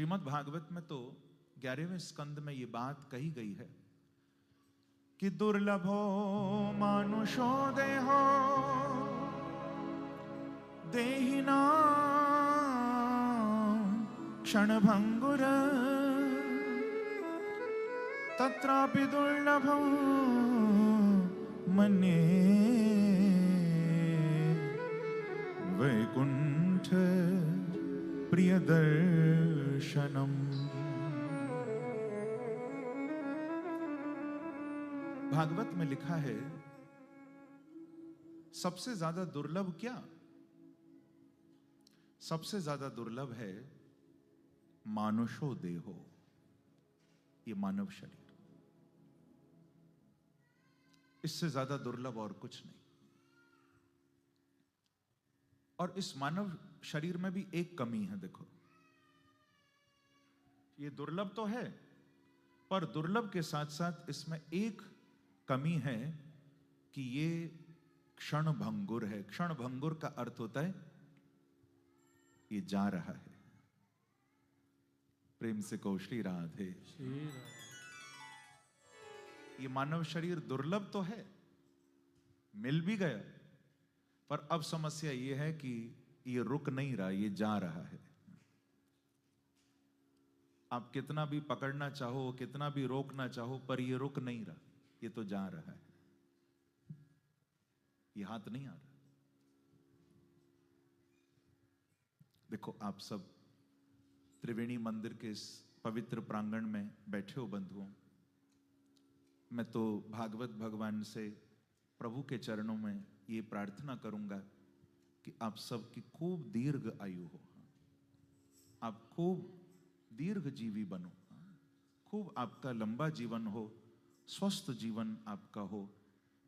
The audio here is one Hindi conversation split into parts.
श्रीमद् भागवत में तो 11वें स्कंद में ये बात कही गई है कि दुर्लभो मानुषो देहो देहिना क्षणभंगुर तत्रापि दुर्लभं मन्ये वैकुंठ प्रियदर्शनम। भागवत में लिखा है सबसे ज्यादा दुर्लभ क्या? सबसे ज्यादा दुर्लभ है मानुषो देहो, ये मानव शरीर। इससे ज्यादा दुर्लभ और कुछ नहीं। और इस मानव शरीर में भी एक कमी है। देखो, ये दुर्लभ तो है, पर दुर्लभ के साथ साथ इसमें एक कमी है कि ये क्षण भंगुर है। क्षण भंगुर का अर्थ होता है ये जा रहा है। प्रेम से कहो श्री राधे। ये मानव शरीर दुर्लभ तो है, मिल भी गया, पर अब समस्या ये है कि ये रुक नहीं रहा, ये जा रहा है। आप कितना भी पकड़ना चाहो, कितना भी रोकना चाहो, पर ये रुक नहीं रहा, ये तो जा रहा है। ये हाथ नहीं आ रहा। देखो, आप सब त्रिवेणी मंदिर के इस पवित्र प्रांगण में बैठे हो बंधुओं। मैं तो भागवत भगवान से, प्रभु के चरणों में ये प्रार्थना करूंगा कि आप सबकी खूब दीर्घ आयु हो, आप खूब दीर्घ जीवी बनो, खूब आपका लंबा जीवन हो, स्वस्थ जीवन आपका हो।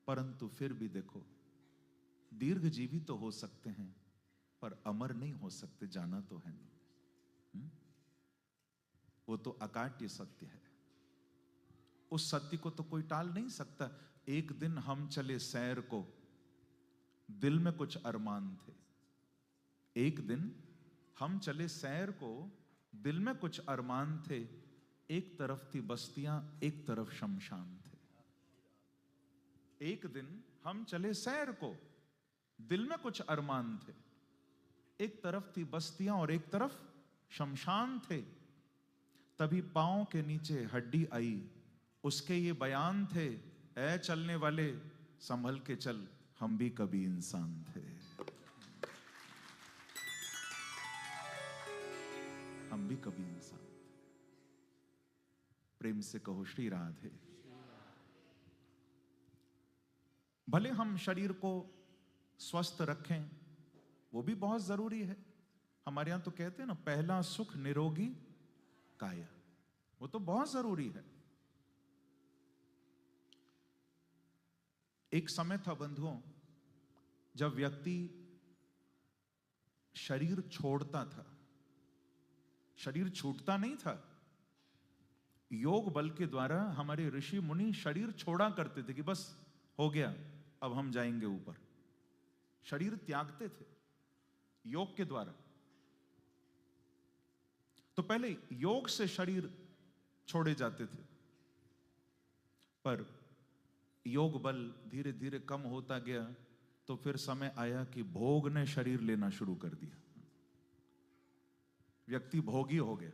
परंतु फिर भी देखो, दीर्घ जीवी तो हो सकते हैं, पर अमर नहीं हो सकते, जाना तो है नहीं। वो तो अकाट्य सत्य है। उस सत्य को तो कोई टाल नहीं सकता। एक दिन हम चले सैर को, दिल में कुछ अरमान थे। एक दिन हम चले सैर को, दिल में कुछ अरमान थे। एक तरफ थी बस्तियां, एक तरफ शमशान थे। एक दिन हम चले सैर को, दिल में कुछ अरमान थे। एक तरफ थी बस्तियां और एक तरफ शमशान थे। तभी पांव के नीचे हड्डी आई, उसके ये बयान थे, ऐ चलने वाले संभल के चल, हम भी कभी इंसान थे। हम भी कभी इंसान थे। प्रेम से कहो श्री राधे। भले हम शरीर को स्वस्थ रखें, वो भी बहुत जरूरी है। हमारे यहां तो कहते हैं ना, पहला सुख निरोगी काया, वो तो बहुत जरूरी है। एक समय था बंधुओं, जब व्यक्ति शरीर छोड़ता था, शरीर छूटता नहीं था। योग बल के द्वारा हमारे ऋषि मुनि शरीर छोड़ा करते थे कि बस हो गया, अब हम जाएंगे ऊपर। शरीर त्यागते थे योग के द्वारा। तो पहले योग से शरीर छोड़े जाते थे, पर योग बल धीरे धीरे कम होता गया, तो फिर समय आया कि भोग ने शरीर लेना शुरू कर दिया। व्यक्ति भोगी हो गया,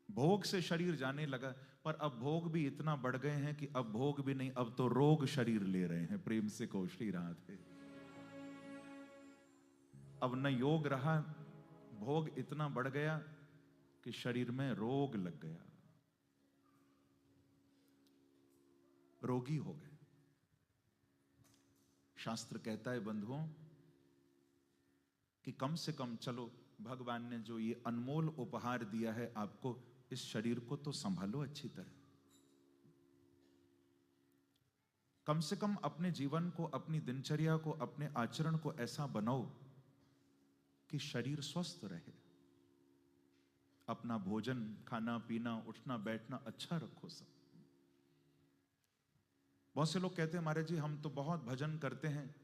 भोग से शरीर जाने लगा। पर अब भोग भी इतना बढ़ गए हैं कि अब भोग भी नहीं, अब तो रोग शरीर ले रहे हैं। प्रेम से कहो श्री राधे। अब न योग रहा, भोग इतना बढ़ गया कि शरीर में रोग लग गया, रोगी हो गए। शास्त्र कहता है बंधुओं कि कम से कम चलो, भगवान ने जो ये अनमोल उपहार दिया है आपको, इस शरीर को तो संभालो अच्छी तरह। कम से कम अपने जीवन को, अपनी दिनचर्या को, अपने आचरण को ऐसा बनाओ कि शरीर स्वस्थ रहे। अपना भोजन, खाना पीना, उठना बैठना अच्छा रखो सब। बहुत से लोग कहते हैं महाराज जी हम तो बहुत भजन करते हैं।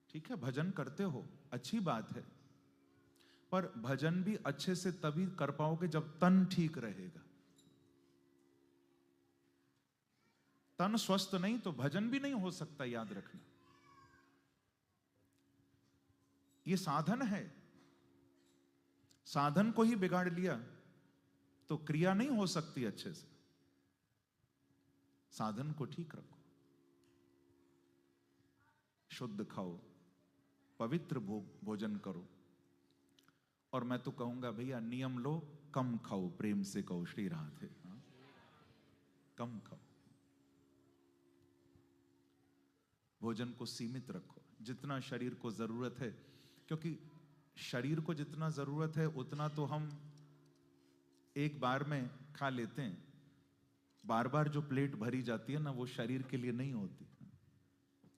ठीक है, भजन करते हो, अच्छी बात है, पर भजन भी अच्छे से तभी कर पाओगे जब तन ठीक रहेगा। तन स्वस्थ नहीं तो भजन भी नहीं हो सकता, याद रखना। ये साधन है, साधन को ही बिगाड़ लिया तो क्रिया नहीं हो सकती अच्छे से। साधन को ठीक रखो, शुद्ध खाओ, पवित्र भोजन करो। और मैं तो कहूंगा भैया नियम लो, कम खाओ, प्रेम से कहो श्री राधे। कम खाओ, भोजन को सीमित रखो, जितना शरीर को जरूरत है, क्योंकि शरीर को जितना जरूरत है उतना तो हम एक बार में खा लेते हैं। बार बार जो प्लेट भरी जाती है ना, वो शरीर के लिए नहीं होती,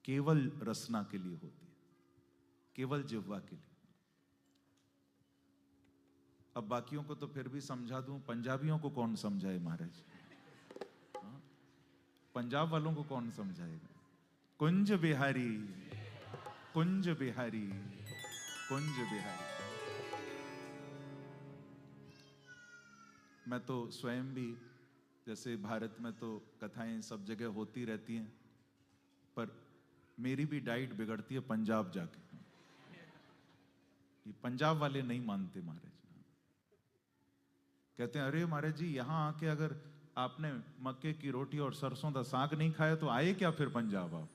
केवल रसना के लिए होती है, केवल जिह्वा के लिए। अब बाकियों को तो फिर भी समझा दूं, पंजाबियों को कौन समझाए महाराज? पंजाब वालों को कौन समझाएगा? कुंज बिहारी, कुंज बिहारी, कुंज बिहारी। मैं तो स्वयं भी, जैसे भारत में तो कथाएं सब जगह होती रहती हैं, पर मेरी भी डाइट बिगड़ती है पंजाब जाके। ये पंजाब वाले नहीं मानते महाराज, कहते हैं अरे महाराज जी यहां आके अगर आपने मक्के की रोटी और सरसों का साग नहीं खाया तो आए क्या फिर पंजाब आप?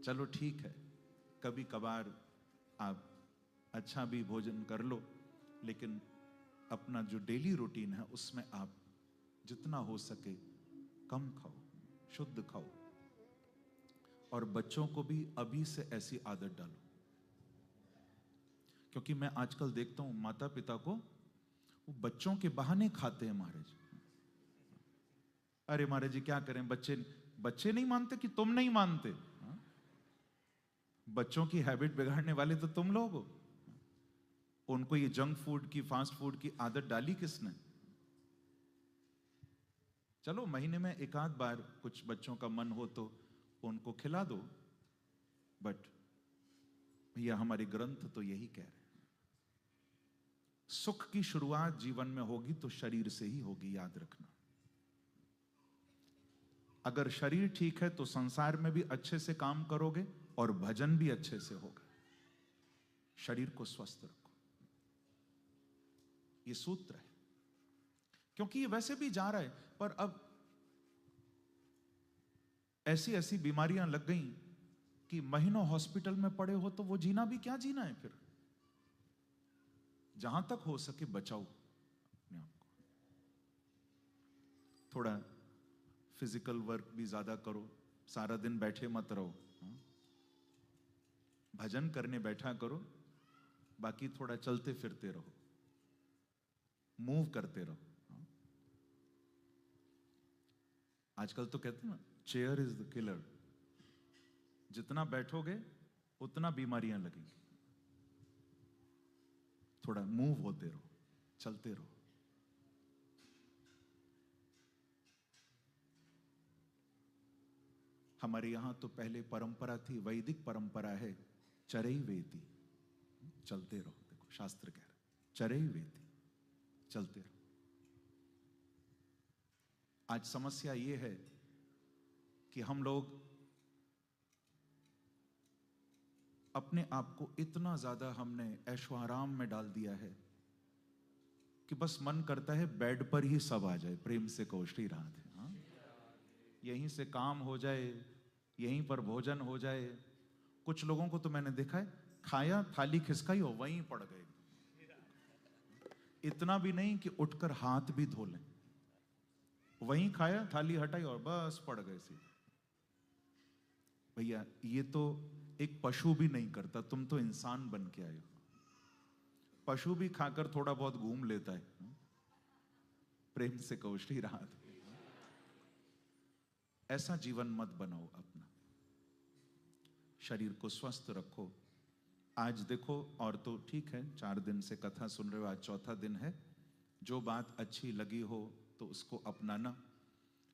चलो ठीक है, कभी कभार आप अच्छा भी भोजन कर लो, लेकिन अपना जो डेली रूटीन है उसमें आप जितना हो सके कम खाओ, शुद्ध खाओ। और बच्चों को भी अभी से ऐसी आदत डालो, क्योंकि मैं आजकल देखता हूं माता पिता को, वो बच्चों के बहाने खाते हैं महाराज। अरे महाराज जी क्या करें, बच्चे नहीं मानते कि तुम नहीं मानते? बच्चों की हैबिट बिगाड़ने वाले तो तुम लोग हो। उनको ये जंक फूड की, फास्ट फूड की आदत डाली किसने? चलो महीने में एक आध बार कुछ बच्चों का मन हो तो उनको खिला दो, बट भैया हमारे ग्रंथ तो यही कह रहे हैं, सुख की शुरुआत जीवन में होगी तो शरीर से ही होगी, याद रखना। अगर शरीर ठीक है तो संसार में भी अच्छे से काम करोगे और भजन भी अच्छे से होगा। शरीर को स्वस्थ रखो, ये सूत्र है, क्योंकि ये वैसे भी जा रहा है। पर अब ऐसी ऐसी बीमारियां लग गई कि महीनों हॉस्पिटल में पड़े हो तो वो जीना भी क्या जीना है फिर। जहां तक हो सके बचाओ अपने आप को, थोड़ा फिजिकल वर्क भी ज्यादा करो, सारा दिन बैठे मत रहो। भजन करने बैठा करो, बाकी थोड़ा चलते फिरते रहो, मूव करते रहो। आजकल तो कहते हैं ना, चेयर इज द किलर। जितना बैठोगे उतना बीमारियां लगेंगी। थोड़ा मूव होते रहो, चलते रहो। हमारे यहां तो पहले परंपरा थी, वैदिक परंपरा है, चरई वेती, चलते रहो। देखो शास्त्र कह रहा है चरई वेती, चलते रहो। आज समस्या ये है कि हम लोग अपने आप को इतना ज्यादा हमने ऐशो आराम में डाल दिया है कि बस मन करता है बेड पर ही सब आ जाए। प्रेम से कहो श्री राधे। यहीं से काम हो जाए, यहीं पर भोजन हो जाए। कुछ लोगों को तो मैंने देखा है, खाया थाली खिसकाई और वहीं पड़ गए। इतना भी नहीं कि उठकर हाथ भी धो लें, वहीं खाया, थाली हटाई और बस पड़ गए सीधे। भैया ये तो एक पशु भी नहीं करता, तुम तो इंसान बन के आए हो। पशु भी खाकर थोड़ा बहुत घूम लेता है। प्रेम से कहो श्री राधे। ऐसा जीवन मत बनाओ अपना, शरीर को स्वस्थ रखो। आज देखो, और तो ठीक है 4 दिन से कथा सुन रहे हो, आज चौथा दिन है। जो बात अच्छी लगी हो तो उसको अपनाना।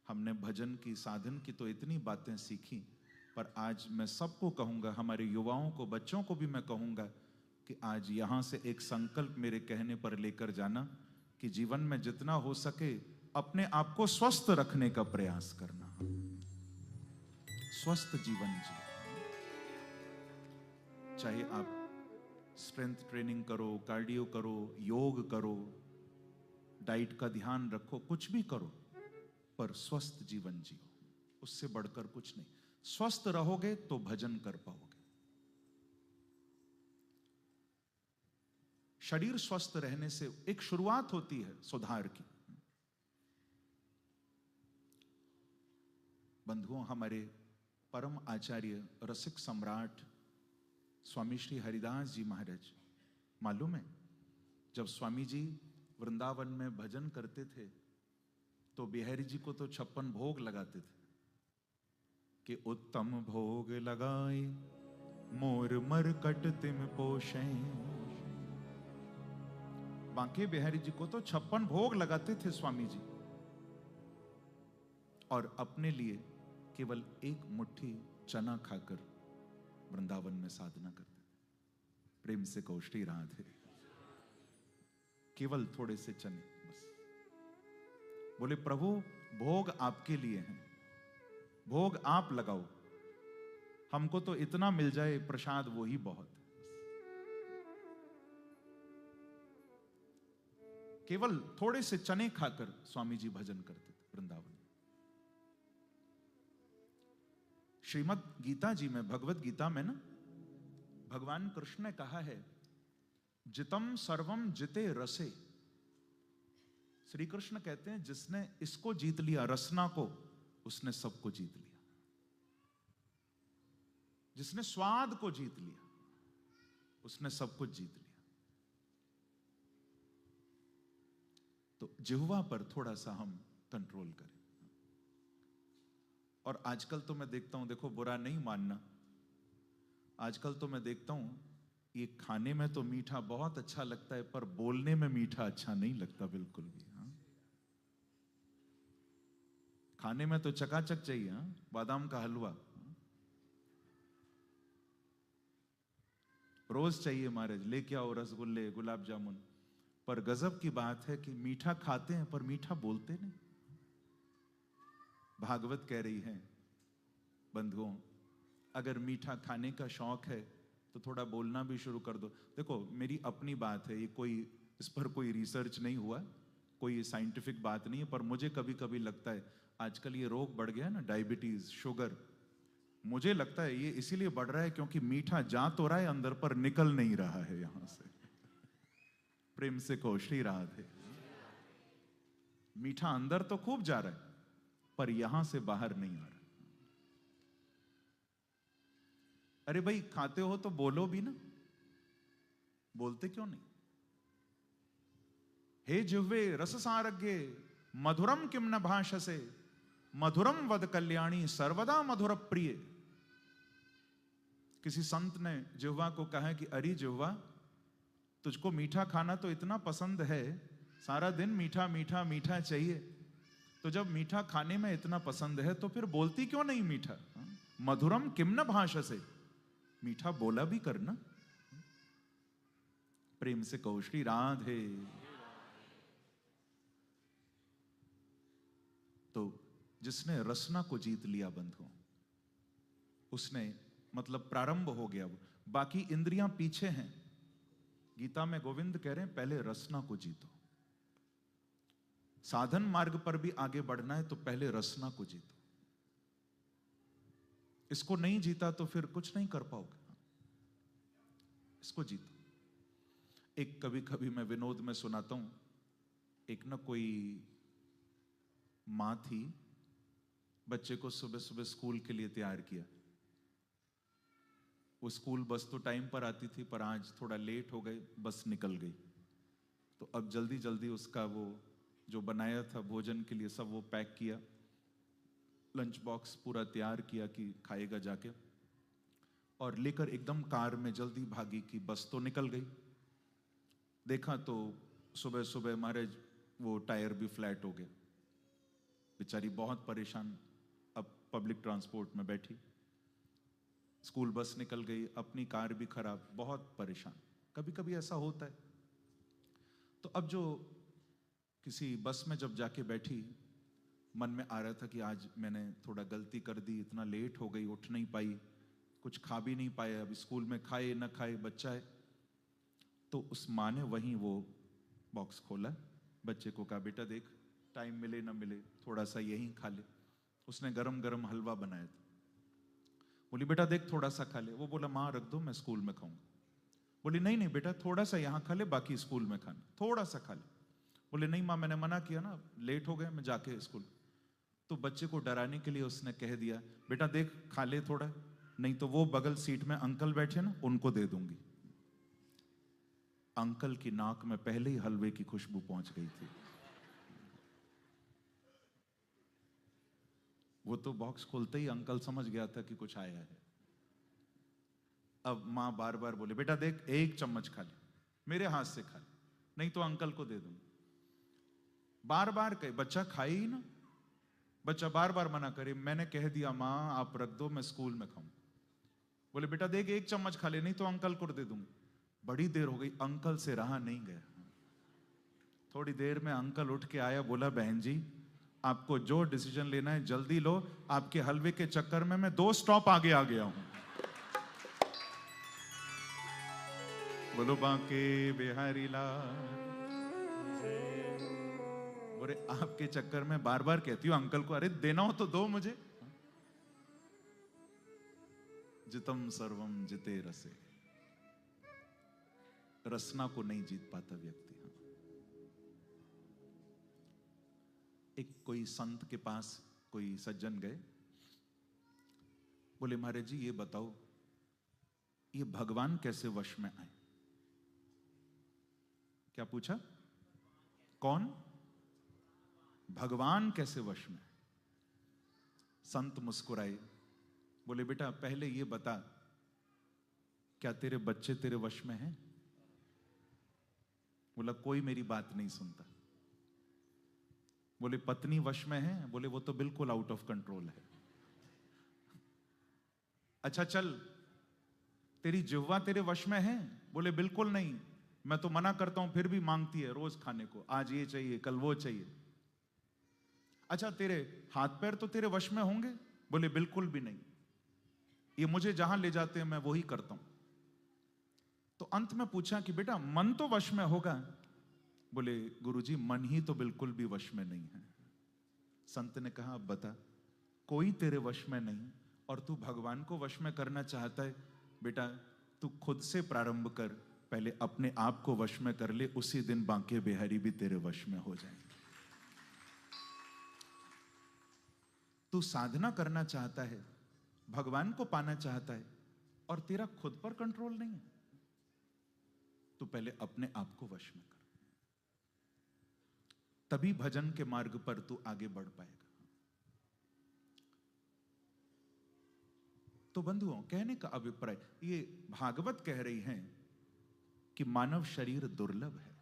हमने भजन की, साधन की तो इतनी बातें सीखी, पर आज मैं सबको कहूंगा, हमारे युवाओं को, बच्चों को भी मैं कहूंगा कि आज यहां से एक संकल्प मेरे कहने पर लेकर जाना कि जीवन में जितना हो सके अपने आप को स्वस्थ रखने का प्रयास करना। स्वस्थ जीवन जी, चाहे आप स्ट्रेंथ ट्रेनिंग करो, कार्डियो करो, योग करो, डाइट का ध्यान रखो, कुछ भी करो, पर स्वस्थ जीवन जियो, उससे बढ़कर कुछ नहीं। स्वस्थ रहोगे तो भजन कर पाओगे। शरीर स्वस्थ रहने से एक शुरुआत होती है सुधार की। बंधुओं, हमारे परम आचार्य रसिक सम्राट स्वामी श्री हरिदास जी महाराज, मालूम है जब स्वामी जी वृंदावन में भजन करते थे तो बिहारी जी को तो 56 भोग लगाते थे कि उत्तम भोग लगाए मोर मरकट तिम पोषे। बांके बिहारी जी को तो 56 भोग लगाते थे स्वामी जी, और अपने लिए केवल एक मुट्ठी चना खाकर वृंदावन में साधना करते थे। प्रेम से कौष्टी राधे, केवल थोड़े से चने बस। बोले प्रभु भोग आपके लिए हैं, भोग आप लगाओ, हमको तो इतना मिल जाए प्रसाद वो ही बहुत है। केवल थोड़े से चने खाकर स्वामी जी भजन करते थे वृंदावन। श्रीमद् गीता जी में, भगवत गीता में ना, भगवान कृष्ण ने कहा है जितम सर्वम जिते रसे। श्री कृष्ण कहते हैं जिसने इसको जीत लिया, रसना को, उसने सबको जीत लिया। जिसने स्वाद को जीत लिया उसने सब कुछ जीत लिया। तो जिह्वा पर थोड़ा सा हम कंट्रोल करें। और आजकल तो मैं देखता हूं, देखो बुरा नहीं मानना, आजकल तो मैं देखता हूं ये खाने में तो मीठा बहुत अच्छा लगता है पर बोलने में मीठा अच्छा नहीं लगता बिल्कुल भी। हाँ, खाने में तो चकाचक चाहिए, हाँ? बादाम का हलवा रोज चाहिए महाराज, लेके आओ रसगुल्ले, गुलाब जामुन, पर गजब की बात है कि मीठा खाते हैं पर मीठा बोलते नहीं। भागवत कह रही है बंधुओं, अगर मीठा खाने का शौक है तो थोड़ा बोलना भी शुरू कर दो। देखो मेरी अपनी बात है, ये कोई इस पर कोई रिसर्च नहीं हुआ, कोई साइंटिफिक बात नहीं है, पर मुझे कभी कभी लगता है आजकल ये रोग बढ़ गया ना, डायबिटीज, शुगर, मुझे लगता है ये इसीलिए बढ़ रहा है क्योंकि मीठा जा तो रहा है अंदर पर निकल नहीं रहा है यहां से। प्रेम से को श्री राधे। मीठा अंदर तो खूब जा रहा है पर यहां से बाहर नहीं आ रहा। अरे भाई खाते हो तो बोलो भी ना, बोलते क्यों नहीं? हे जिह्वे रस सारज्ञे मधुरम किम न भाषसे, मधुरम वद कल्याणी सर्वदा मधुर प्रिय। किसी संत ने जिह्वा को कहा कि अरे जिह्वा, तुझको मीठा खाना तो इतना पसंद है, सारा दिन मीठा मीठा मीठा चाहिए, तो जब मीठा खाने में इतना पसंद है तो फिर बोलती क्यों नहीं मीठा? मधुरम किम न भाषसे, मीठा बोला भी करना। प्रेम से कहो श्री राधे। तो जिसने रसना को जीत लिया बंधुओं, उसने मतलब प्रारंभ हो गया वो, बाकी इंद्रियां पीछे हैं। गीता में गोविंद कह रहे हैं पहले रसना को जीतो। साधन मार्ग पर भी आगे बढ़ना है तो पहले रसना को जीतो। इसको नहीं जीता तो फिर कुछ नहीं कर पाओगे, इसको जीतो। एक कभी कभी मैं विनोद में सुनाता हूं, एक ना कोई मां थी, बच्चे को सुबह सुबह स्कूल के लिए तैयार किया। वो स्कूल बस तो टाइम पर आती थी पर आज थोड़ा लेट हो गए, बस निकल गई। तो अब जल्दी जल्दी उसका वो जो बनाया था भोजन के लिए सब वो पैक किया, लंच बॉक्स पूरा तैयार किया कि खाएगा जाके, और लेकर एकदम कार में जल्दी भागी कि बस तो निकल गई। देखा तो सुबह सुबह महाराज वो टायर भी फ्लैट हो गया। बेचारी बहुत परेशान, अब पब्लिक ट्रांसपोर्ट में बैठी, स्कूल बस निकल गई, अपनी कार भी खराब, बहुत परेशान। कभी कभी ऐसा होता है। तो अब जो किसी बस में जब जाके बैठी, मन में आ रहा था कि आज मैंने थोड़ा गलती कर दी, इतना लेट हो गई, उठ नहीं पाई, कुछ खा भी नहीं पाए, अभी स्कूल में खाए ना खाए बच्चा है। तो उस माँ ने वहीं वो बॉक्स खोला, बच्चे को कहा बेटा देख, टाइम मिले ना मिले थोड़ा सा यहीं खा ले। उसने गरम गरम हलवा बनाया था। बोली बेटा देख थोड़ा सा खा ले। वो बोला माँ रख दो, मैं स्कूल में खाऊंगा। बोली नहीं नहीं बेटा, थोड़ा सा यहाँ खा ले, बाकी स्कूल में खाना, थोड़ा सा खा ले। बोले नहीं माँ, मैंने मना किया ना, लेट हो गए, मैं जाके स्कूल। तो बच्चे को डराने के लिए उसने कह दिया बेटा देख खा ले थोड़ा, नहीं तो वो बगल सीट में अंकल बैठे ना, उनको दे दूंगी। अंकल की नाक में पहले ही हलवे की खुशबू पहुंच गई थी। वो तो बॉक्स खोलते ही अंकल समझ गया था कि कुछ आया है। अब मां बार बार बोले बेटा देख, एक चम्मच खा ले, मेरे हाथ से खा ले, नहीं तो अंकल को दे दूंगी। बार बार कहे, बच्चा खाए ही ना। बच्चा बार बार मना करे, मैंने कह दिया मां आप रख दो, मैं स्कूल में खाऊं। बोले बेटा देख, एक चम्मच खा ले, नहीं तो अंकल को दे दूंगी। बड़ी देर हो गई, अंकल से रहा नहीं गया। थोड़ी देर में अंकल उठ के आया, बोला बहन जी आपको जो डिसीजन लेना है जल्दी लो, आपके हलवे के चक्कर में मैं 2 स्टॉप आगे आ गया हूं। बोलो बांके बिहारी लाल। बोले आपके चक्कर में बार बार कहती हूँ अंकल को, अरे देना हो तो दो मुझे। जितम सर्वम जिते रसे, रसना को नहीं जीत पाता व्यक्ति। एक कोई संत के पास कोई सज्जन गए, बोले महाराज जी ये बताओ, ये भगवान कैसे वश में आए? क्या पूछा? कौन? भगवान कैसे वश में? संत मुस्कुराए, बोले बेटा पहले ये बता, क्या तेरे बच्चे तेरे वश में हैं? बोला कोई मेरी बात नहीं सुनता। बोले पत्नी वश में है? बोले वो तो बिल्कुल आउट ऑफ कंट्रोल है। अच्छा चल, तेरी जिह्वा तेरे वश में है? बोले बिल्कुल नहीं, मैं तो मना करता हूं फिर भी मांगती है रोज खाने को, आज ये चाहिए कल वो चाहिए। अच्छा तेरे हाथ पैर तो तेरे वश में होंगे? बोले बिल्कुल भी नहीं, ये मुझे जहां ले जाते हैं मैं वही करता हूं। तो अंत में पूछा कि बेटा मन तो वश में होगा? बोले गुरुजी मन ही तो बिल्कुल भी वश में नहीं है। संत ने कहा अब बता, कोई तेरे वश में नहीं और तू भगवान को वश में करना चाहता है? बेटा तू खुद से प्रारंभ कर, पहले अपने आप को वश में कर ले, उसी दिन बांके बिहारी भी तेरे वश में हो जाएंगे। तू साधना करना चाहता है, भगवान को पाना चाहता है और तेरा खुद पर कंट्रोल नहीं है, तू पहले अपने आप को वश में कर, तभी भजन के मार्ग पर तू आगे बढ़ पाएगा। तो बंधुओं, कहने का अभिप्राय, ये भागवत कह रही हैं कि मानव शरीर दुर्लभ है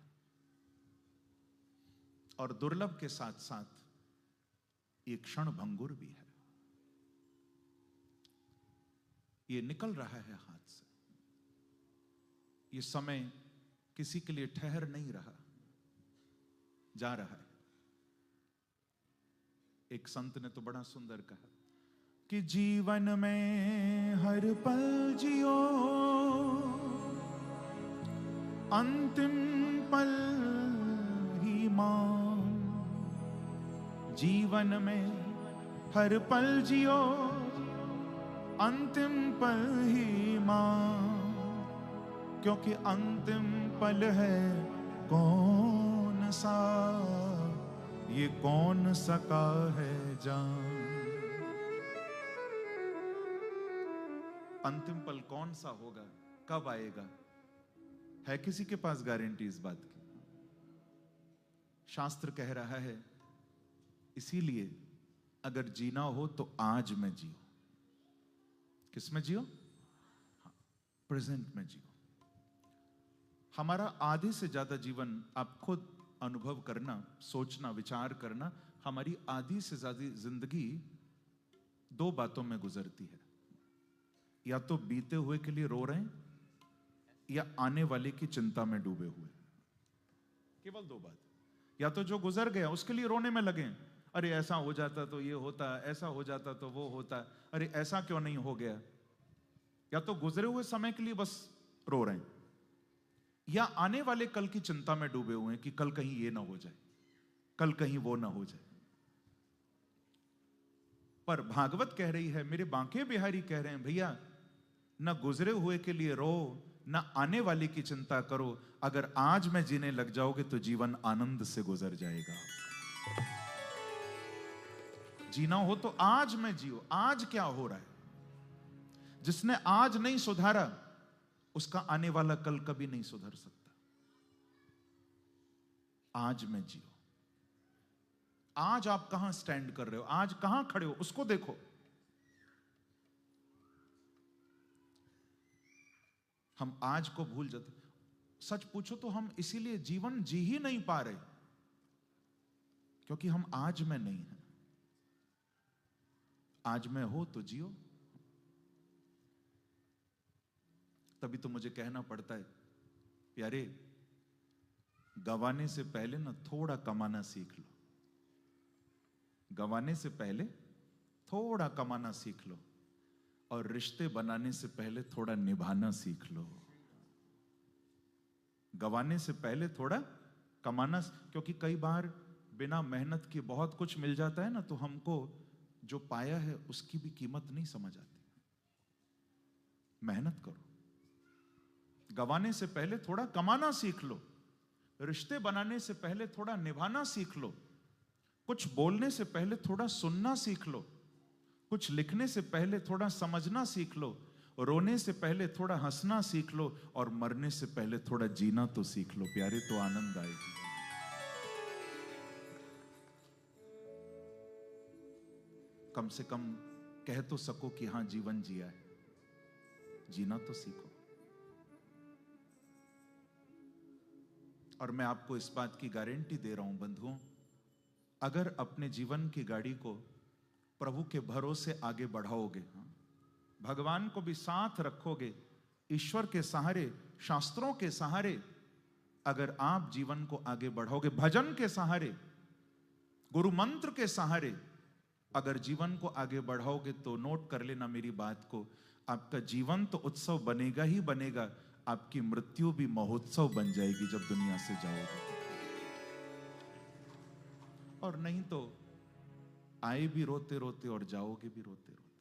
और दुर्लभ के साथ साथ ये क्षण भंगुर भी है। ये निकल रहा है हाथ से, ये समय किसी के लिए ठहर नहीं रहा, जा रहा है। एक संत ने तो बड़ा सुंदर कहा कि जीवन में हर पल जियो, अंतिम पल ही मान। जीवन में हर पल जियो, अंतिम पल ही मान, क्योंकि अंतिम पल है कौन सा, ये कौन सका है जान। अंतिम पल कौन सा होगा, कब आएगा, है किसी के पास गारंटी इस बात की? शास्त्र कह रहा है, इसीलिए अगर जीना हो तो आज में जियो। किस में जियो? प्रेजेंट में जियो। हमारा आधे से ज्यादा जीवन, आप खुद अनुभव करना, सोचना, विचार करना, हमारी आधी से ज्यादा जिंदगी 2 बातों में गुजरती है। या तो बीते हुए के लिए रो रहे हैं या आने वाले की चिंता में डूबे हुए। केवल दो बात। या तो जो गुजर गया उसके लिए रोने में लगे हैं, अरे ऐसा हो जाता तो ये होता, ऐसा हो जाता तो वो होता, अरे ऐसा क्यों नहीं हो गया। या तो गुजरे हुए समय के लिए बस रो रहे हैं, या आने वाले कल की चिंता में डूबे हुए हैं कि कल कहीं ये ना हो जाए, कल कहीं वो ना हो जाए। पर भागवत कह रही है, मेरे बांके बिहारी कह रहे हैं, भैया न गुजरे हुए के लिए रो, न आने वाले की चिंता करो। अगर आज में जीने लग जाओगे तो जीवन आनंद से गुजर जाएगा। जीना हो तो आज में जियो। आज क्या हो रहा है, जिसने आज नहीं सुधारा उसका आने वाला कल कभी नहीं सुधर सकता। आज में जियो। आज आप कहां स्टैंड कर रहे हो, आज कहां खड़े हो, उसको देखो। हम आज को भूल जाते। सच पूछो तो हम इसीलिए जीवन जी ही नहीं पा रहे, क्योंकि हम आज में नहीं हैं। आज में हो तो जियो। तभी तो मुझे कहना पड़ता है, प्यारे गंवाने से पहले ना थोड़ा कमाना सीख लो। गंवाने से पहले थोड़ा कमाना सीख लो, और रिश्ते बनाने से पहले थोड़ा निभाना सीख लो। गंवाने से पहले थोड़ा कमाना, क्योंकि कई बार बिना मेहनत के बहुत कुछ मिल जाता है ना, तो हमको जो पाया है उसकी भी कीमत नहीं समझ आती। मेहनत करो। गंवाने से पहले थोड़ा कमाना सीख लो, रिश्ते बनाने से पहले थोड़ा निभाना सीख लो, कुछ बोलने से पहले थोड़ा सुनना सीख लो, कुछ लिखने से पहले थोड़ा समझना सीख लो, रोने से पहले थोड़ा हंसना सीख लो, और मरने से पहले थोड़ा जीना तो सीख लो प्यारे, तो आनंद आएगी। कम से कम कह तो सको कि हां जीवन जिया है। जीना तो सीखो। और मैं आपको इस बात की गारंटी दे रहा हूं बंधुओं, अगर अपने जीवन की गाड़ी को प्रभु के भरोसे आगे बढ़ाओगे, भगवान को भी साथ रखोगे, ईश्वर के सहारे, शास्त्रों के सहारे अगर आप जीवन को आगे बढ़ाओगे, भजन के सहारे, गुरु मंत्र के सहारे अगर जीवन को आगे बढ़ाओगे, तो नोट कर लेना मेरी बात को, आपका जीवन तो उत्सव बनेगा ही बनेगा, आपकी मृत्यु भी महोत्सव बन जाएगी जब दुनिया से जाओगे। और नहीं तो आए भी रोते रोते और जाओगे भी रोते रोते।